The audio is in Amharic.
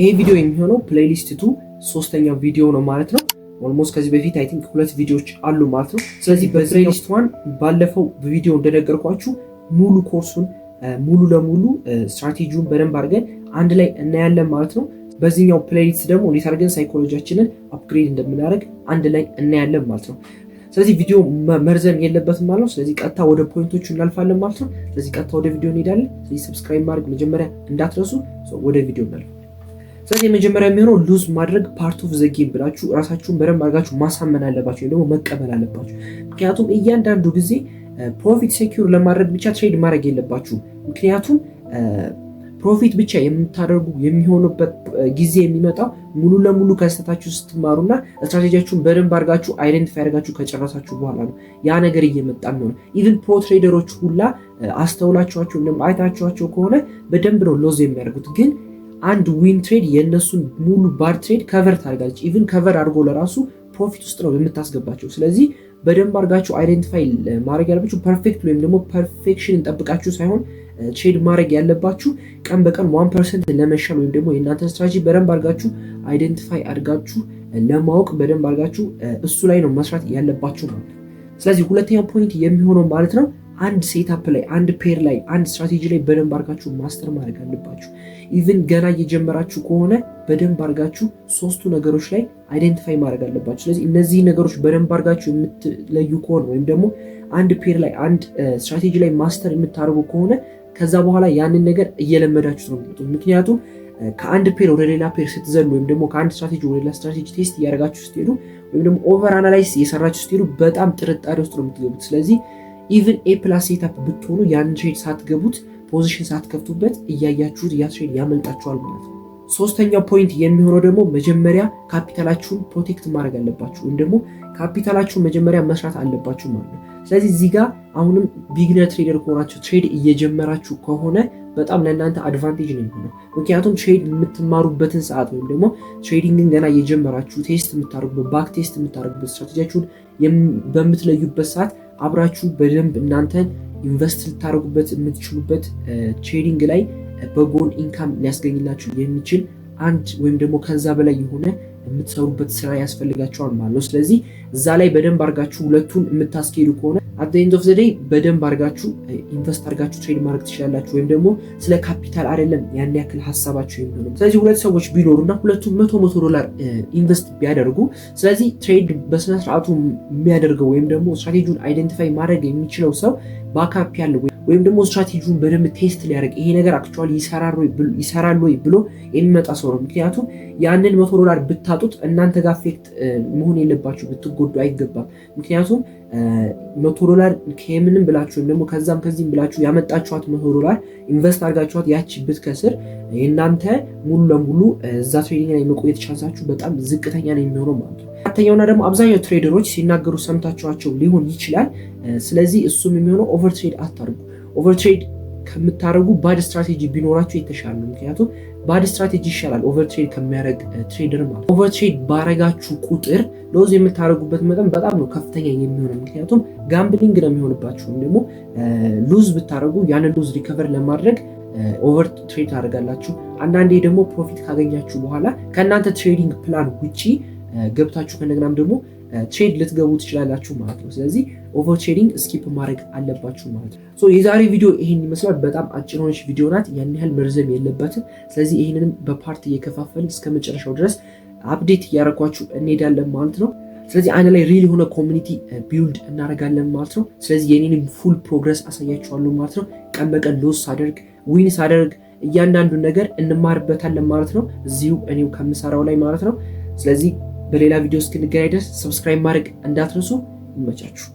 ይሄ ቪዲዮ የሚሆነው ፕሌሊስት 2 ሶስተኛው ቪዲዮ ነው ማለት ነው። ኦልሞስት ከዚህ በፊት አይ ቲንክ 2 ቪዲዮዎች አሉ ማለት ነው። ስለዚህ በፕሌሊስት 1 ባለፈው ቪዲዮ እንደነገርኳችሁ ሙሉ ኮርሱን ሙሉ ለሙሉ ስትራቴጂውን በደንብ አድርገን አንድ ላይ እናያለን ማለት ነው። በዚህኛው ፕሌሊስት ደግሞ እንዴት አድርገን ሳይኮሎጂያችንን አፕግሬድ እንደምናደርግ አንድ ላይ እናያለን ማለት ነው። ስለዚህ ቪዲዮ መርዘም የለበትም ማለት ነው። ስለዚህ ቀጥታ ወደ ፖይንቶቹ እናልፋለን ማለት ነው። ስለዚህ ቀጥታ ወደ ቪዲዮ እንሄዳለን። ስለዚህ ሰብስክራይብ ማድረግ መጀመሪያ እንዳትረሱ። ወደ ቪዲዮ እናልፋለን። ስለዚህ የመጀመሪያ የሚሆነው ሉዝ ማድረግ ፓርት ኦፍ ዘ ጌም ብላችሁ ራሳችሁን በደንብ አድርጋችሁ ማሳመን አለባችሁ ወይም ደግሞ መቀበል አለባችሁ። ምክንያቱም እያንዳንዱ ጊዜ ፕሮፊት ሴኪዩር ለማድረግ ብቻ ትሬድ ማድረግ የለባችሁ። ምክንያቱም ፕሮፊት ብቻ የምታደርጉ የሚሆኑበት ጊዜ የሚመጣው ሙሉ ለሙሉ ከስተታችሁ ስትማሩና ስትራቴጂያችሁን በደንብ አድርጋችሁ አይደንቲፋይ አድርጋችሁ ከጨረሳችሁ በኋላ ነው ያ ነገር እየመጣ ነው። ኢቭን ፕሮ ትሬደሮች ሁላ አስተውላችኋቸው ወይም አይታችኋቸው ከሆነ በደንብ ነው ሎዝ የሚያደርጉት። ግን አንድ ዊን ትሬድ የእነሱን ሙሉ ባድ ትሬድ ከቨር ታደርጋለች። ኢቭን ከቨር አድርጎ ለራሱ ፕሮፊት ውስጥ ነው የምታስገባቸው። ስለዚህ በደንብ አድርጋችሁ አይደንቲፋይ ማድረግ ያለባችሁ ፐርፌክት ወይም ደግሞ ፐርፌክሽን ጠብቃችሁ ሳይሆን ትሬድ ማድረግ ያለባችሁ ቀን በቀን 1% ለመሻል ወይም ደግሞ የእናንተን ስትራቴጂ በደንብ አድርጋችሁ አይደንቲፋይ አድርጋችሁ ለማወቅ በደንብ አድርጋችሁ እሱ ላይ ነው መስራት ያለባችሁ ማለት ነው። ስለዚህ ሁለተኛው ፖይንት የሚሆነው ማለት ነው አንድ ሴትአፕ ላይ አንድ ፔር ላይ አንድ ስትራቴጂ ላይ በደንብ አድርጋችሁ ማስተር ማድረግ አለባችሁ። ኢቭን ገና እየጀመራችሁ ከሆነ በደንብ አድርጋችሁ ሶስቱ ነገሮች ላይ አይደንቲፋይ ማድረግ አለባችሁ። ስለዚህ እነዚህ ነገሮች በደንብ አድርጋችሁ የምትለዩ ከሆነ ወይም ደግሞ አንድ ፔር ላይ አንድ ስትራቴጂ ላይ ማስተር የምታደርጉ ከሆነ ከዛ በኋላ ያንን ነገር እየለመዳችሁ ነው የምትመጡት። ምክንያቱም ከአንድ ፔር ወደ ሌላ ፔር ስትዘሉ ወይም ደግሞ ከአንድ ስትራቴጂ ወደ ሌላ ስትራቴጂ ቴስት እያደረጋችሁ ስትሄዱ ወይም ደግሞ ኦቨር አናላይዝ እየሰራችሁ ስትሄዱ በጣም ጥርጣሬ ውስጥ ነው የምትገቡት። ስለዚህ ኢቭን ኤ ፕላስ ሴታፕ ብትሆኑ ያንን ትሬድ ሳትገቡት ፖዚሽን ሳትከፍቱበት እያያችሁት ያ ትሬድ ያመልጣችኋል ማለት ነው። ሶስተኛው ፖይንት የሚሆነው ደግሞ መጀመሪያ ካፒታላችሁን ፕሮቴክት ማድረግ አለባችሁ ወይም ደግሞ ካፒታላችሁን መጀመሪያ መስራት አለባችሁ ማለት ነው። ስለዚህ እዚህ ጋር አሁንም ቢግነር ትሬደር ከሆናችሁ ትሬድ እየጀመራችሁ ከሆነ በጣም ለእናንተ አድቫንቴጅ ነው የሚሆነው። ምክንያቱም ትሬድ የምትማሩበትን ሰዓት ወይም ደግሞ ትሬዲንግን ገና እየጀመራችሁ ቴስት የምታደርጉበት ባክ ቴስት የምታደርጉበት ስትራቴጂያችሁን በምትለዩበት ሰዓት አብራችሁ በደንብ እናንተን ኢንቨስት ልታደርጉበት የምትችሉበት ትሬዲንግ ላይ በጎን ኢንካም ሊያስገኝላችሁ የሚችል አንድ ወይም ደግሞ ከዛ በላይ የሆነ የምትሰሩበት ስራ ያስፈልጋቸዋል ማለት ነው። ስለዚህ እዛ ላይ በደንብ አድርጋችሁ ሁለቱን የምታስኬዱ ከሆነ at the end of the day በደንብ አድርጋችሁ ኢንቨስት አድርጋችሁ ትሬድ ማድረግ ትችላላችሁ። ወይም ደግሞ ስለ ካፒታል አይደለም ያን ያክል ሀሳባችሁ የሚሆነው። ስለዚህ ሁለት ሰዎች ቢኖሩና ሁለቱም $100 ኢንቨስት ቢያደርጉ ስለዚህ ትሬድ በስነ ስርዓቱ የሚያደርገው ወይም ደግሞ ስትራቴጂውን አይደንቲፋይ ማድረግ የሚችለው ሰው ባካፕ ያለው ወይም ደግሞ ስትራቴጂውን በደንብ ቴስት ሊያደርግ ይሄ ነገር አክቹዋሊ ይሰራል ወይ ብሎ የሚመጣ ሰው ነው። ምክንያቱም ያንን $100 ብታጡት እናንተ ጋር አፌክት መሆን የለባችሁ፣ ብትጎዱ አይገባም። ምክንያቱም $100 ከምንም ብላችሁ ወይም ደግሞ ከዛም ከዚህም ብላችሁ ያመጣችኋት $100 ኢንቨስት አድርጋችኋት ያቺ ብትከስር የእናንተ ሙሉ ለሙሉ እዛ ትሬዲንግ ላይ መቆየት ቻንሳችሁ በጣም ዝቅተኛ ነው የሚሆነው ማለት ነው። አራተኛውና ደግሞ አብዛኛው ትሬደሮች ሲናገሩ ሰምታችኋቸው ሊሆን ይችላል። ስለዚህ እሱም የሚሆነው ኦቨር ትሬድ አታርጉ። ኦቨር ትሬድ ከምታደርጉ ባድ ስትራቴጂ ቢኖራችሁ የተሻለ ነው። ምክንያቱም ባድ ስትራቴጂ ይሻላል ኦቨር ትሬድ ከሚያደርግ ትሬደር ማለት። ኦቨር ትሬድ ባረጋችሁ ቁጥር ሎዝ የምታደርጉበት መጠን በጣም ነው ከፍተኛ የሚሆነው። ምክንያቱም ጋምብሊንግ ነው የሚሆንባችሁ። ወይም ደግሞ ሉዝ ብታደርጉ ያንን ሉዝ ሪከቨር ለማድረግ ኦቨር ትሬድ ታደርጋላችሁ። አንዳንዴ ደግሞ ፕሮፊት ካገኛችሁ በኋላ ከእናንተ ትሬዲንግ ፕላን ውጪ ገብታችሁ ከነገናም ደግሞ ትሬድ ልትገቡ ትችላላችሁ ማለት ነው። ስለዚህ ኦቨር ትሬዲንግ ስኪፕ ማድረግ አለባችሁ ማለት ነው። ሶ የዛሬ ቪዲዮ ይሄን ይመስላል። በጣም አጭር ሆነች ቪዲዮ ናት፣ ያን ያህል መርዘም የለባትም። ስለዚህ ይሄንንም በፓርት እየከፋፈልን እስከ መጨረሻው ድረስ አፕዴት እያደረኳችሁ እንሄዳለን ማለት ነው። ስለዚህ አንድ ላይ ሪል የሆነ ኮሚኒቲ ቢልድ እናደርጋለን ማለት ነው። ስለዚህ የኔንም ፉል ፕሮግረስ አሳያችኋለሁ ማለት ነው። ቀን በቀን ሎስ ሳደርግ ዊን ሳደርግ እያንዳንዱን ነገር እንማርበታለን ማለት ነው፣ እዚሁ እኔው ከምሰራው ላይ ማለት ነው። ስለዚህ በሌላ ቪዲዮ እስክንገናኝ ድረስ ሰብስክራይብ ማድረግ እንዳትረሱ። ይመቻችሁ።